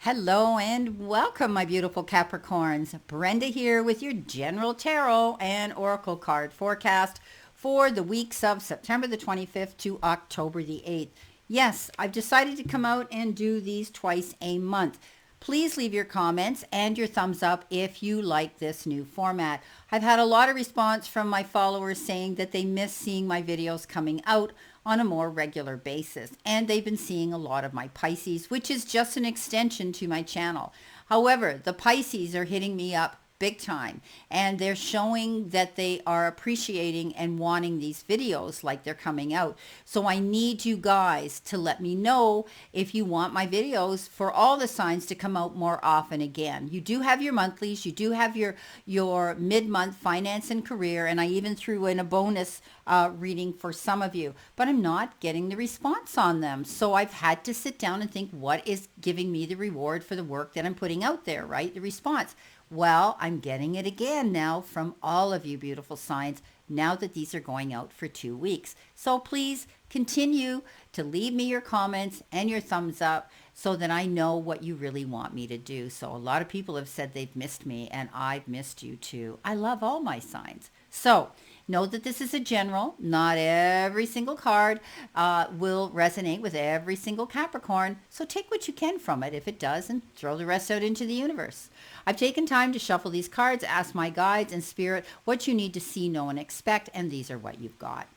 Hello and welcome, my beautiful Capricorns. Brenda here with your general tarot and oracle card forecast for the weeks of September the 25th to October the 8th. Yes, I've decided to come out and do these twice a month. Please leave your comments and your thumbs up if you like this new format. I've had a lot of response from my followers saying that they miss seeing my videos coming out on a more regular basis. And they've been seeing a lot of my Pisces, which is just an extension to my channel. However, the Pisces are hitting me up big time, and they're showing that they are appreciating and wanting these videos like they're coming out. So I need you guys to let me know if you want my videos for all the signs to come out more often again. You do have your monthlies, you do have your mid-month finance and career, and I even threw in a bonus reading for some of you, but I'm not getting the response on them. So I've had to sit down and think, what is giving me the reward for the work that I'm putting out there, right? The response. Well, I'm getting it again now from all of you beautiful signs now that these are going out for 2 weeks. So please continue to leave me your comments and your thumbs up so that I know what you really want me to do. So a lot of people have said they've missed me, and I've missed you too. I love all my signs. So know that this is a general. Not every single card will resonate with every single Capricorn. So take what you can from it if it does, and throw the rest out into the universe. I've taken time to shuffle these cards, ask my guides and spirit what you need to see, know, and expect, and these are what you've got.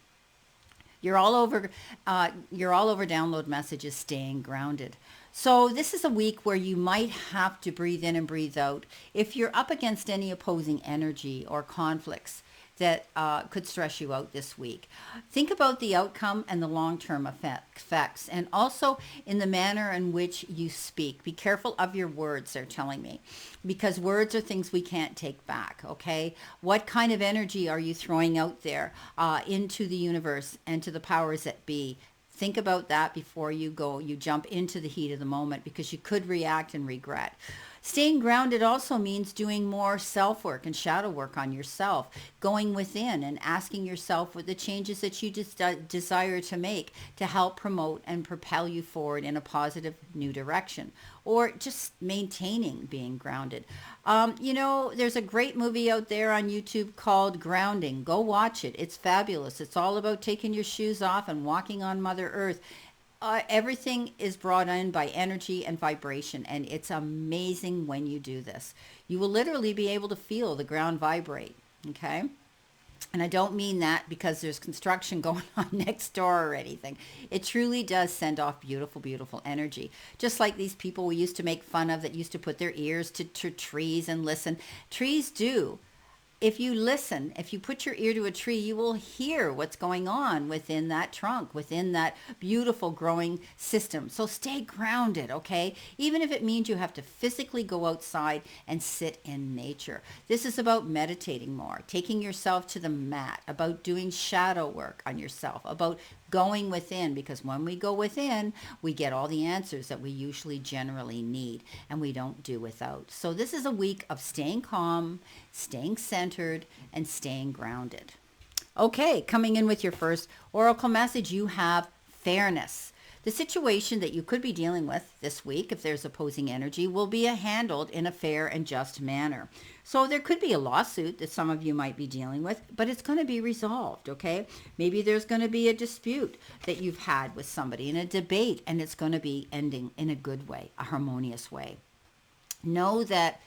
You're all over download messages, staying grounded. So this is a week where you might have to breathe in and breathe out. If you're up against any opposing energy or conflicts that could stress you out this week, think about the outcome and the long-term effects, and also in the manner in which you speak. Be careful of your words, they're telling me, because words are things we can't take back, okay? What kind of energy are you throwing out there into the universe and to the powers that be? Think about that before you jump into the heat of the moment, because you could react and regret. Staying grounded also means doing more self-work and shadow work on yourself, going within and asking yourself what the changes that you desire to make to help promote and propel you forward in a positive new direction, or just maintaining being grounded. There's a great movie out there on YouTube called Grounding. Go watch it. It's fabulous. It's all about taking your shoes off and walking on Mother Earth. Everything is brought in by energy and vibration, and it's amazing when you do this. You will literally be able to feel the ground vibrate, okay? And I don't mean that because there's construction going on next door or anything. It truly does send off beautiful, beautiful energy. Just like these people we used to make fun of that used to put their ears to trees and listen. Trees do. If you listen, if you put your ear to a tree, you will hear what's going on within that trunk, within that beautiful growing system. So stay grounded, okay? Even if it means you have to physically go outside and sit in nature. This is about meditating more, taking yourself to the mat, about doing shadow work on yourself, about going within, because when we go within, we get all the answers that we usually generally need, and we don't do without. So this is a week of staying calm, staying centered, and staying grounded. Okay, coming in with your first oracle message, you have fairness. The situation that you could be dealing with this week, if there's opposing energy, will be handled in a fair and just manner. So there could be a lawsuit that some of you might be dealing with, but it's going to be resolved, okay? Maybe there's going to be a dispute that you've had with somebody in a debate, and it's going to be ending in a good way, a harmonious way. Know that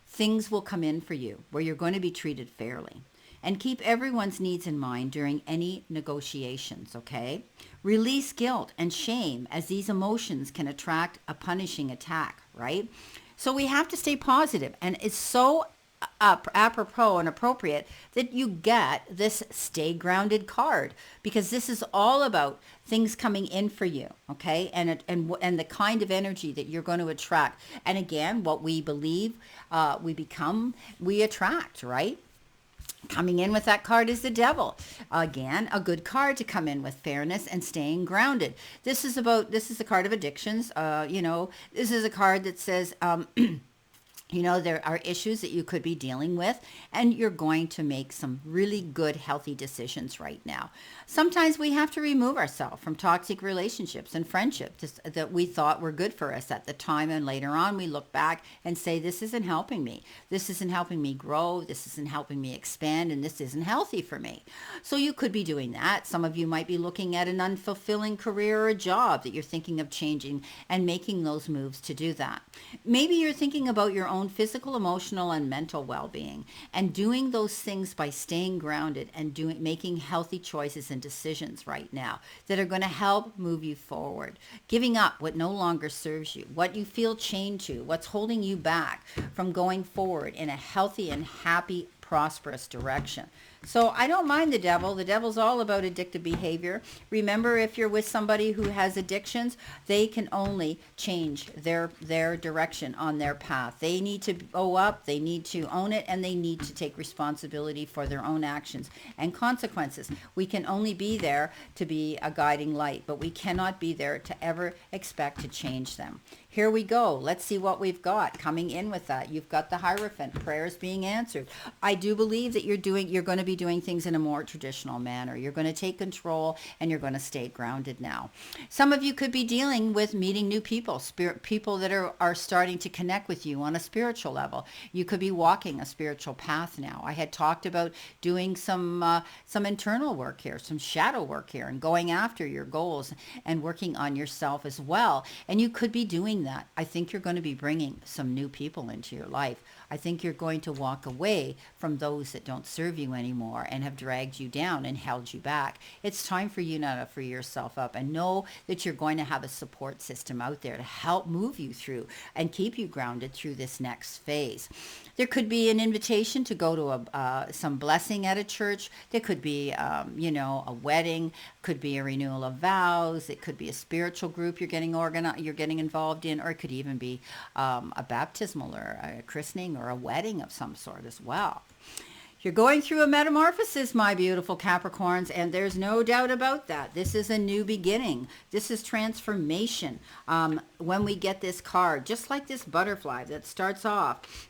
things will come in for you where you're going to be treated fairly. And keep everyone's needs in mind during any negotiations, okay? Release guilt and shame, as these emotions can attract a punishing attack, right? So we have to stay positive, and it's so apropos and appropriate that you get this stay grounded card, because this is all about things coming in for you, okay? And the kind of energy that you're going to attract. And again, what we believe, we become, we attract, right? Coming in with that card is the Devil. Again, a good card to come in with fairness and staying grounded. This is a card of addictions. This is a card that says, There are issues that you could be dealing with, and you're going to make some really good, healthy decisions right now. Sometimes we have to remove ourselves from toxic relationships and friendships that we thought were good for us at the time, and later on we look back and say, this isn't helping me. This isn't helping me grow. This isn't helping me expand, and this isn't healthy for me. So you could be doing that. Some of you might be looking at an unfulfilling career or a job that you're thinking of changing and making those moves to do that. Maybe you're thinking about your own physical, emotional, and mental well-being, and doing those things by staying grounded and making healthy choices and decisions right now that are going to help move you forward. Giving up what no longer serves you, what you feel chained to, what's holding you back from going forward in a healthy and happy, prosperous direction. So I don't mind the devil. The devil's all about addictive behavior. Remember, if you're with somebody who has addictions, they can only change their direction on their path. They need to go up, they need to own it, and they need to take responsibility for their own actions and consequences. We can only be there to be a guiding light, but we cannot be there to ever expect to change them. Here we go. Let's see what we've got coming in with that. You've got the Hierophant, prayers being answered. I do believe that you're going to be doing things in a more traditional manner. You're going to take control, and you're going to stay grounded now. Some of you could be dealing with meeting new people, people that are starting to connect with you on a spiritual level. You could be walking a spiritual path now. I had talked about doing some internal work here, some shadow work here, and going after your goals and working on yourself as well. And you could be doing that. I think you're going to be bringing some new people into your life. I think you're going to walk away from those that don't serve you anymore and have dragged you down and held you back. It's time for you now to free yourself up and know that you're going to have a support system out there to help move you through and keep you grounded through this next phase. There could be an invitation to go to some blessing at a church. There could be, a wedding. Could be a renewal of vows. It could be a spiritual group you're getting involved in, or it could even be a baptismal or a christening or a wedding of some sort as well. You're going through a metamorphosis, my beautiful Capricorns, and there's no doubt about that. This is a new beginning. This is transformation. When we get this card, just like this butterfly that starts off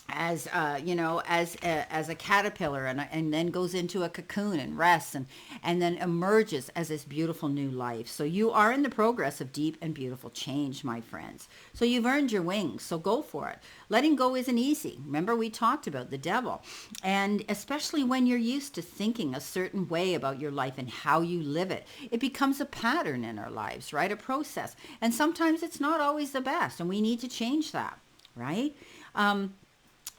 as a caterpillar and then goes into a cocoon and rests and then emerges as this beautiful new life. So you are in the progress of deep and beautiful change, my friends. So you've earned your wings, so go for it. Letting go isn't easy. Remember, we talked about the devil. And especially when you're used to thinking a certain way about your life and how you live it, it becomes a pattern in our lives, right? A process. And sometimes it's not always the best, and we need to change that, right?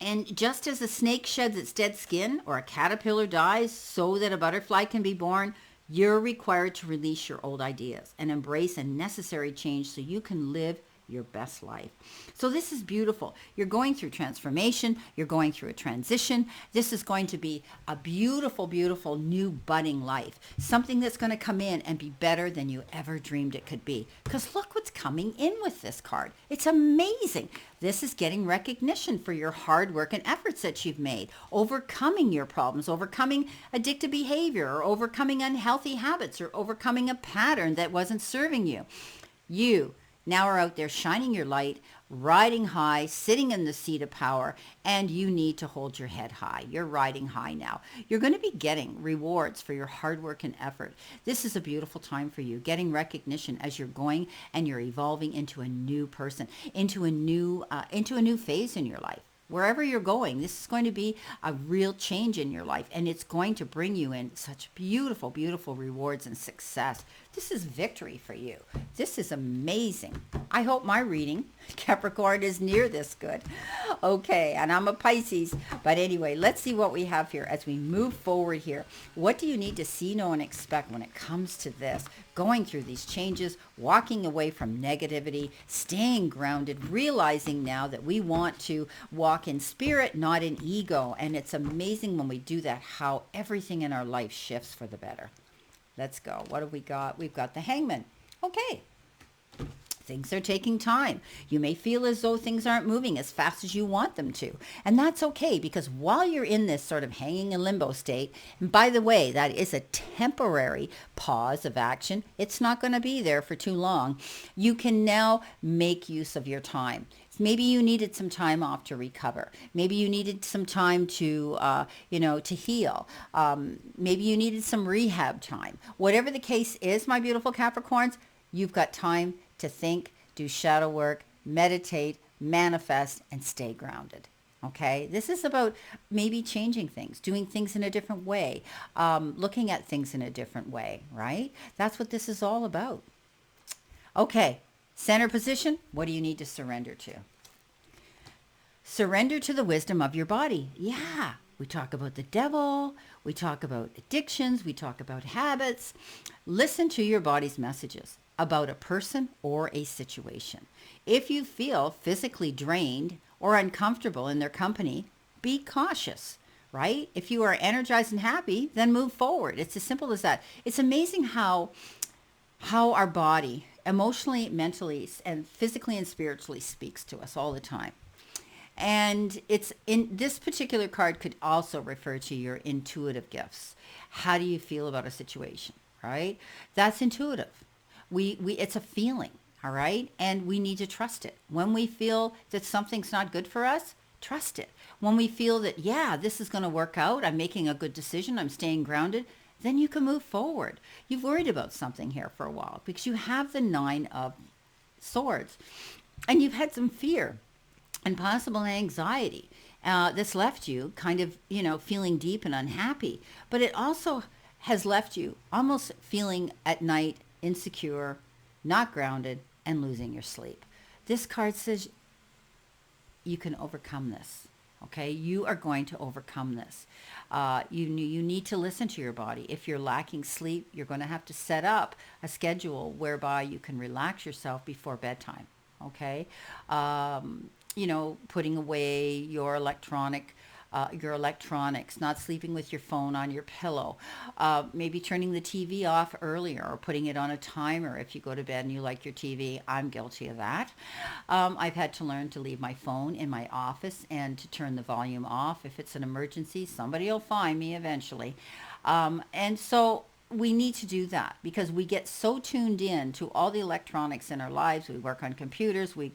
And just as a snake sheds its dead skin or a caterpillar dies so that a butterfly can be born, you're required to release your old ideas and embrace a necessary change so you can live your best life. So this is beautiful. You're going through transformation. You're going through a transition. This is going to be a beautiful, beautiful new budding life. Something that's going to come in and be better than you ever dreamed it could be. Because look what's coming in with this card. It's amazing. This is getting recognition for your hard work and efforts that you've made, overcoming your problems, overcoming addictive behavior, or overcoming unhealthy habits, or overcoming a pattern that wasn't serving you. You now are out there shining your light, riding high, sitting in the seat of power, and you need to hold your head high. You're riding high now. You're going to be getting rewards for your hard work and effort. This is a beautiful time for you, getting recognition as you're going and you're evolving into a new person, into a new phase in your life. Wherever you're going, this is going to be a real change in your life, and it's going to bring you in such beautiful, beautiful rewards and success. This is victory for you. This is amazing. I hope my reading, Capricorn, is near this good. Okay, and I'm a Pisces. But anyway, let's see what we have here as we move forward here. What do you need to see, know, and expect when it comes to this? Going through these changes, walking away from negativity, staying grounded, realizing now that we want to walk in spirit, not in ego. And it's amazing when we do that, how everything in our life shifts for the better. Let's go. What have we got? We've got the Hangman. Okay. Things are taking time. You may feel as though things aren't moving as fast as you want them to. And that's okay, because while you're in this sort of hanging in limbo state, and by the way, that is a temporary pause of action. It's not going to be there for too long. You can now make use of your time. Maybe you needed some time off to recover. Maybe you needed some time to, to heal. Maybe you needed some rehab time. Whatever the case is, my beautiful Capricorns, you've got time to think, do shadow work, meditate, manifest, and stay grounded. Okay, this is about maybe changing things, doing things in a different way, looking at things in a different way, right? That's what this is all about. Okay, center position, what do you need to surrender to? Surrender to the wisdom of your body. Yeah, we talk about the devil, we talk about addictions, we talk about habits. Listen to your body's messages about a person or a situation. If you feel physically drained or uncomfortable in their company, be cautious, right? If you are energized and happy, then move forward. It's as simple as that. It's amazing how our body emotionally, mentally, and physically and spiritually speaks to us all the time. And it's in this particular card could also refer to your intuitive gifts. How do you feel about a situation, right? That's intuitive. We it's a feeling, all right? And we need to trust it. When we feel that something's not good for us, trust it. When we feel that, yeah, this is going to work out, I'm making a good decision, I'm staying grounded, then you can move forward. You've worried about something here for a while because you have the 9 of Swords. And you've had some fear and possible anxiety that's left you kind of, feeling deep and unhappy. But it also has left you almost feeling at night insecure, not grounded, and losing your sleep. This card says you can overcome this. Okay, you are going to overcome this. You need to listen to your body. If you're lacking sleep, you're going to have to set up a schedule whereby you can relax yourself before bedtime. Okay, putting away your electronics, not sleeping with your phone on your pillow, maybe turning the TV off earlier or putting it on a timer if you go to bed and you like your TV. I'm guilty of that. I've had to learn to leave my phone in my office and to turn the volume off. If it's an emergency, somebody will find me eventually. And so we need to do that because we get so tuned in to all the electronics in our lives. We work on computers. We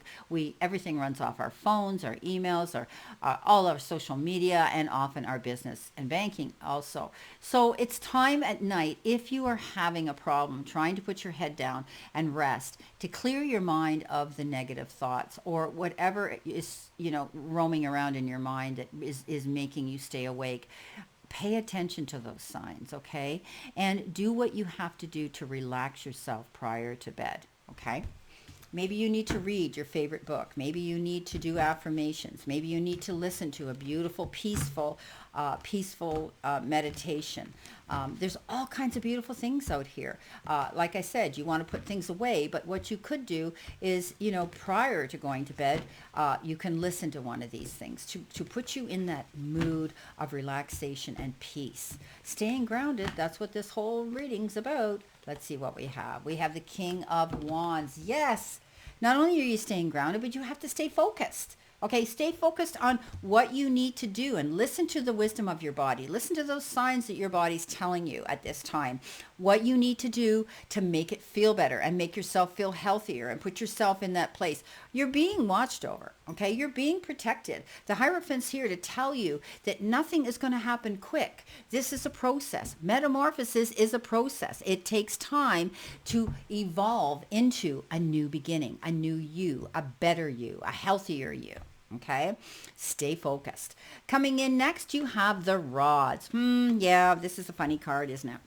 everything runs off our phones, our emails, all our social media, and often our business and banking also. So it's time at night, if you are having a problem, trying to put your head down and rest, to clear your mind of the negative thoughts or whatever is, roaming around in your mind that is making you stay awake. Pay attention to those signs, okay? And do what you have to do to relax yourself prior to bed, okay? Maybe you need to read your favorite book. Maybe you need to do affirmations. Maybe you need to listen to a beautiful, peaceful meditation. There's all kinds of beautiful things out here. Like I said, you want to put things away, but what you could do is, prior to going to bed, you can listen to one of these things to put you in that mood of relaxation and peace. Staying grounded, that's what this whole reading's about. Let's see what we have. We have the King of Wands. Yes, not only are you staying grounded, but you have to stay focused. Okay, stay focused on what you need to do and listen to the wisdom of your body. Listen to those signs that your body's telling you at this time. What you need to do to make it feel better and make yourself feel healthier and put yourself in that place. You're being watched over, okay? You're being protected. The Hierophant's here to tell you that nothing is going to happen quick. This is a process. Metamorphosis is a process. It takes time to evolve into a new beginning, a new you, a better you, a healthier you. Okay, stay focused. Coming in next, you have the Rods. Yeah, this is a funny card, isn't it?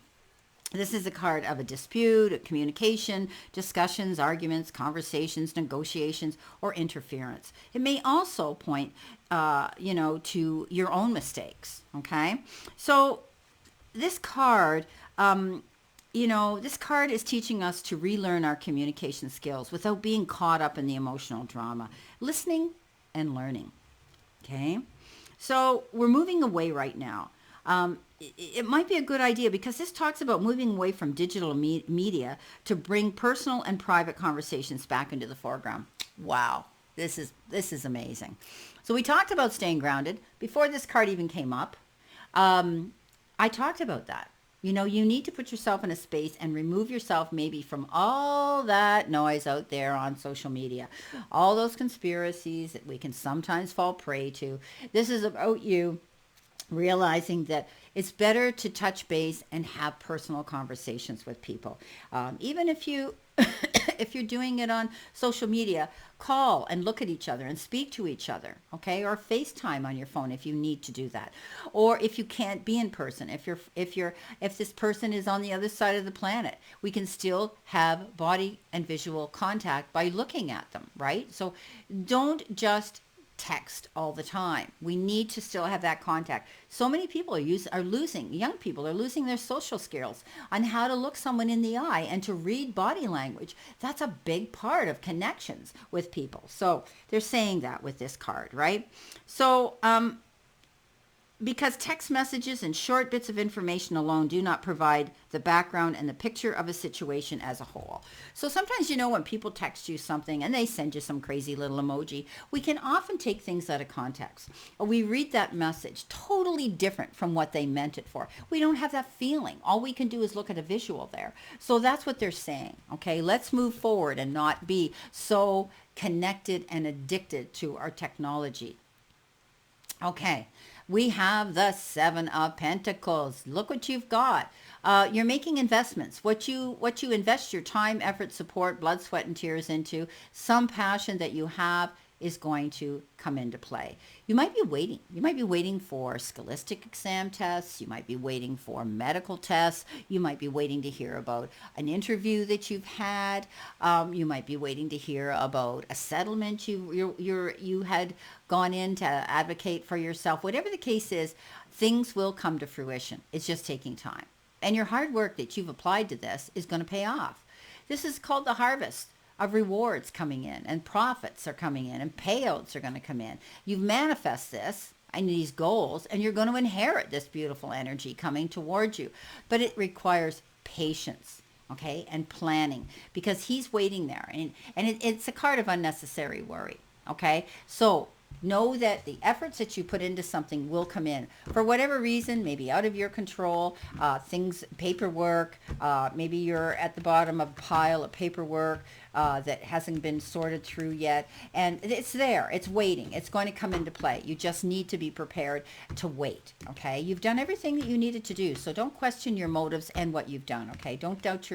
This is a card of a dispute, a communication, discussions, arguments, conversations, negotiations, or interference. It may also point, to your own mistakes. Okay, so this card, this card is teaching us to relearn our communication skills without being caught up in the emotional drama. Listening and learning. Okay, so we're moving away right now it might be a good idea because this talks about moving away from digital media to bring personal and private conversations back into the foreground. Wow, this is amazing. So we talked about staying grounded before this card even came up. I talked about that. You need to put yourself in a space and remove yourself maybe from all that noise out there on social media, all those conspiracies that we can sometimes fall prey to. This is about you realizing that it's better to touch base and have personal conversations with people. Even if you if you're doing it on social media, call and look at each other and speak to each other, okay? Or FaceTime on your phone if you need to do that. Or if you can't be in person, if this person is on the other side of the planet, we can still have body and visual contact by looking at them, right? So don't just text all the time. We need to still have that contact. So many people young people are losing their social skills on how to look someone in the eye and to read body language. That's a big part of connections with people. So they're saying that with this card, right? So, because text messages and short bits of information alone do not provide the background and the picture of a situation as a whole. So sometimes, when people text you something and they send you some crazy little emoji, we can often take things out of context. Or we read that message totally different from what they meant it for. We don't have that feeling. All we can do is look at a visual there. So that's what they're saying. Okay, let's move forward and not be so connected and addicted to our technology. Okay, we have the Seven of Pentacles. Look what you've got. You're making investments. What you invest your time, effort, support, blood, sweat, and tears into, some passion that you have is going to come into play. You might be waiting. You might be waiting for scholastic exam tests. You might be waiting for medical tests. You might be waiting to hear about an interview that you've had. You might be waiting to hear about a settlement you had gone in to advocate for yourself. Whatever the case is, things will come to fruition. It's just taking time. And your hard work that you've applied to this is going to pay off. This is called the harvest of rewards coming in, and profits are coming in, and payouts are going to come in. You've manifest this and these goals, and you're going to inherit this beautiful energy coming towards you. But it requires patience, okay, and planning, because he's waiting there. And it's a card of unnecessary worry, okay? So know that the efforts that you put into something will come in for whatever reason, maybe out of your control, paperwork, maybe you're at the bottom of a pile of paperwork that hasn't been sorted through yet, and it's there, it's waiting, it's going to come into play. You just need to be prepared to wait, okay? You've done everything that you needed to do, so don't question your motives and what you've done, okay? Don't doubt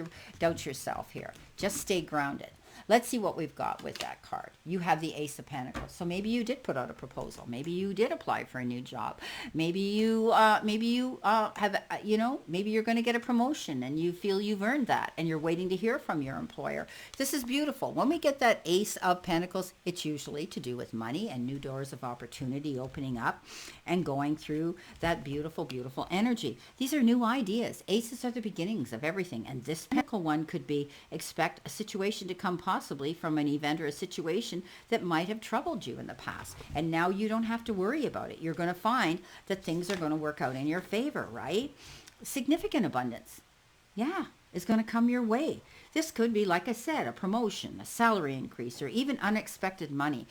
yourself here. Just stay grounded. Let's see what we've got with that card. You have the Ace of Pentacles. So maybe you did put out a proposal. Maybe you did apply for a new job. Maybe you have, maybe you're going to get a promotion and you feel you've earned that and you're waiting to hear from your employer. This is beautiful. When we get that Ace of Pentacles, it's usually to do with money and new doors of opportunity opening up and going through that beautiful, beautiful energy. These are new ideas. Aces are the beginnings of everything. And this Pentacle one could be expect a situation to come possibly from an event or a situation that might have troubled you in the past. And now you don't have to worry about it. You're going to find that things are going to work out in your favor, right? Significant abundance. Yeah, is going to come your way. This could be, like I said, a promotion, a salary increase, or even unexpected money.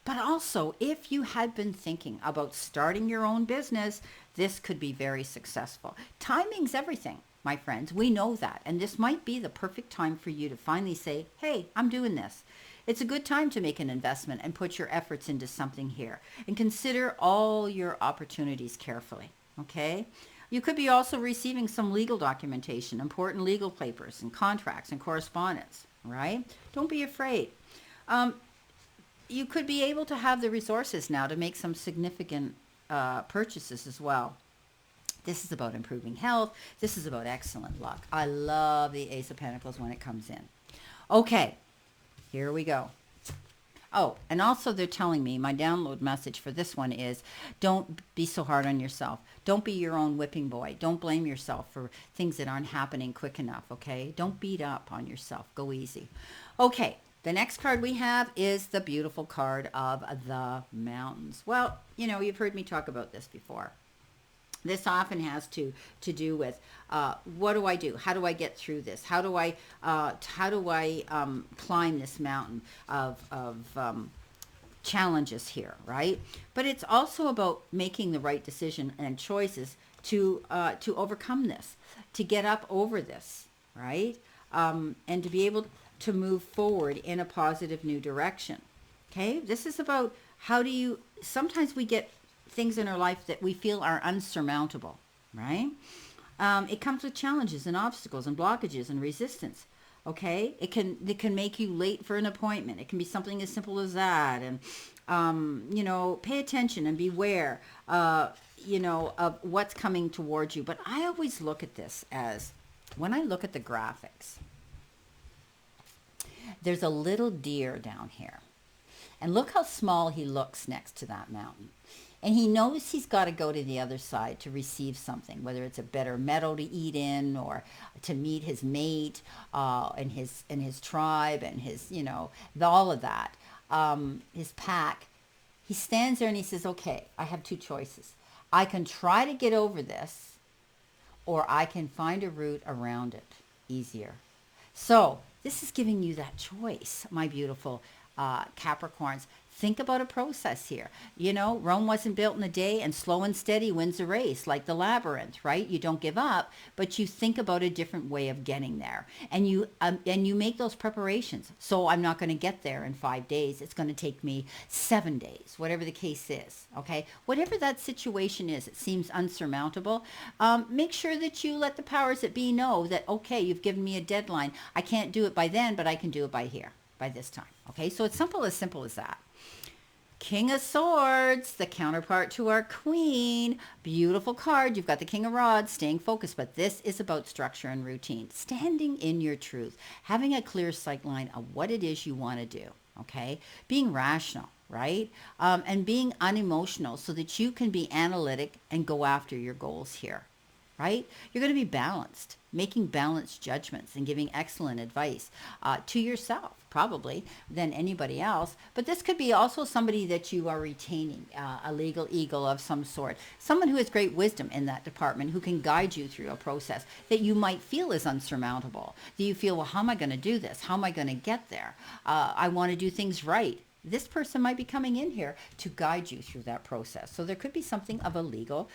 But also, if you had been thinking about starting your own business, this could be very successful. Timing's everything, my friends. We know that. And this might be the perfect time for you to finally say, hey, I'm doing this. It's a good time to make an investment and put your efforts into something here. And consider all your opportunities carefully, okay? You could be also receiving some legal documentation, important legal papers and contracts and correspondence, right? Don't be afraid. You could be able to have the resources now to make some significant purchases as well. This is about improving health. This is about excellent luck. I love the Ace of Pentacles when it comes in. Okay, here we go. Oh, and also they're telling me my download message for this one is don't be so hard on yourself. Don't be your own whipping boy. Don't blame yourself for things that aren't happening quick enough, okay? Don't beat up on yourself. Go easy. Okay, the next card we have is the beautiful card of the mountains. Well, you've heard me talk about this before. This often has to do with what do I do? How do I get through this? How do I climb this mountain of challenges here, right? But it's also about making the right decision and choices to overcome this, to get up over this, right? And to be able to move forward in a positive new direction. Okay, this is about how do you. Sometimes we get things in our life that we feel are unsurmountable, right? It comes with challenges and obstacles and blockages and resistance. Okay, it can make you late for an appointment. It can be something as simple as that, and pay attention and beware, of what's coming towards you. But I always look at this as, when I look at the graphics, there's a little deer down here, and look how small he looks next to that mountain. And he knows he's got to go to the other side to receive something, whether it's a better meadow to eat in, or to meet his mate, and his tribe, and his, all of that, his pack. He stands there and he says, okay, I have two choices. I can try to get over this, or I can find a route around it easier. So this is giving you that choice, my beautiful Capricorns. Think about a process here. Rome wasn't built in a day, and slow and steady wins the race, like the labyrinth, right? You don't give up, but you think about a different way of getting there, and you make those preparations. So I'm not going to get there in 5 days. It's going to take me 7 days, whatever the case is. Okay, whatever that situation is, it seems unsurmountable. Make sure that you let the powers that be know that, okay, you've given me a deadline. I can't do it by then, but I can do it by here, by this time. Okay, so it's simple as that. King of Swords, the counterpart to our Queen. Beautiful card. You've got the King of Rods, staying focused, but this is about structure and routine. Standing in your truth. Having a clear sight line of what it is you want to do, okay? Being rational, right? And being unemotional so that you can be analytic and go after your goals here, right? You're going to be balanced, making balanced judgments and giving excellent advice to yourself, probably, than anybody else. But this could be also somebody that you are retaining, a legal eagle of some sort, someone who has great wisdom in that department, who can guide you through a process that you might feel is unsurmountable. Do you feel, well, how am I going to do this? How am I going to get there? I want to do things right. This person might be coming in here to guide you through that process. So there could be something of a legal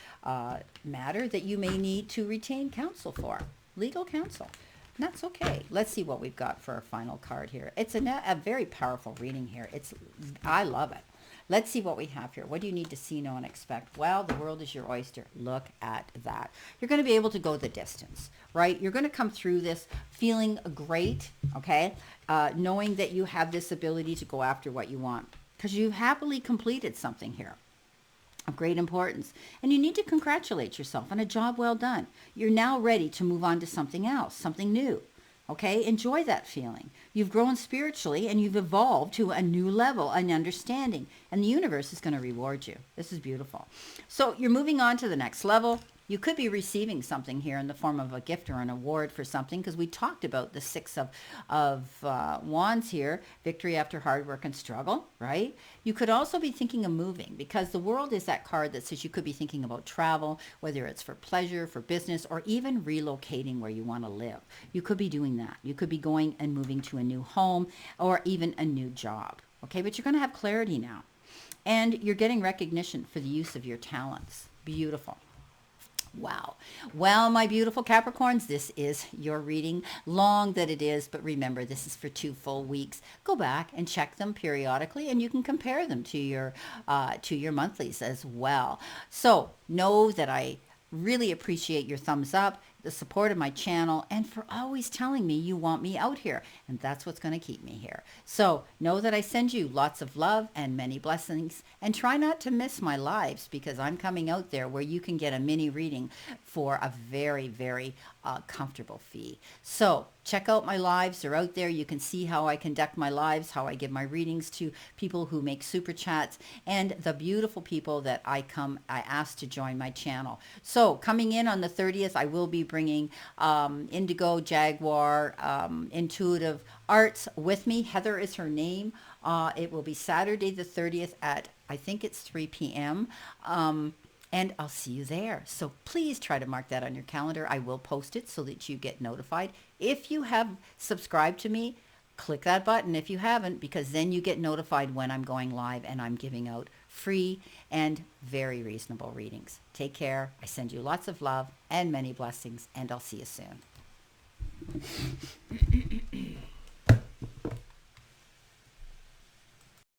matter that you may need to retain counsel for. Legal counsel. And that's okay. Let's see what we've got for our final card here. It's a very powerful reading here. I love it. Let's see what we have here. What do you need to see, know, and expect? Well, the world is your oyster. Look at that. You're going to be able to go the distance, right? You're going to come through this feeling great, okay? Knowing that you have this ability to go after what you want, because you've happily completed something here of great importance. And you need to congratulate yourself on a job well done. You're now ready to move on to something else, something new. Okay, enjoy that feeling. You've grown spiritually and you've evolved to a new level, an understanding, and the universe is going to reward you. This is beautiful. So you're moving on to the next level. You could be receiving something here in the form of a gift or an award for something, because we talked about the Six of Wands here, victory after hard work and struggle, right? You could also be thinking of moving, because the World is that card that says you could be thinking about travel, whether it's for pleasure, for business, or even relocating where you want to live. You could be doing that. You could be going and moving to a new home or even a new job, okay? But you're going to have clarity now. And you're getting recognition for the use of your talents. Beautiful. Wow. Well, my beautiful Capricorns, this is your reading. Long that it is, but remember, this is for 2 full weeks. Go back and check them periodically, and you can compare them to your monthlies as well. So know that I really appreciate your thumbs up, the support of my channel, and for always telling me you want me out here. And that's what's going to keep me here. So know that I send you lots of love and many blessings, and try not to miss my lives, because I'm coming out there where you can get a mini reading for a very, very comfortable fee. So check out my lives. They're out there. You can see how I conduct my lives, how I give my readings to people who make super chats, and the beautiful people that I ask to join my channel. So coming in on the 30th, I will be bringing Indigo Jaguar Intuitive Arts with me. Heather is her name. It will be Saturday the 30th at, I think it's 3 p.m. and I'll see you there. So please try to mark that on your calendar. I will post it so that you get notified. If you have subscribed to me, click that button if you haven't, because then you get notified when I'm going live and I'm giving out free and very reasonable readings. Take care. I send you lots of love and many blessings, and I'll see you soon.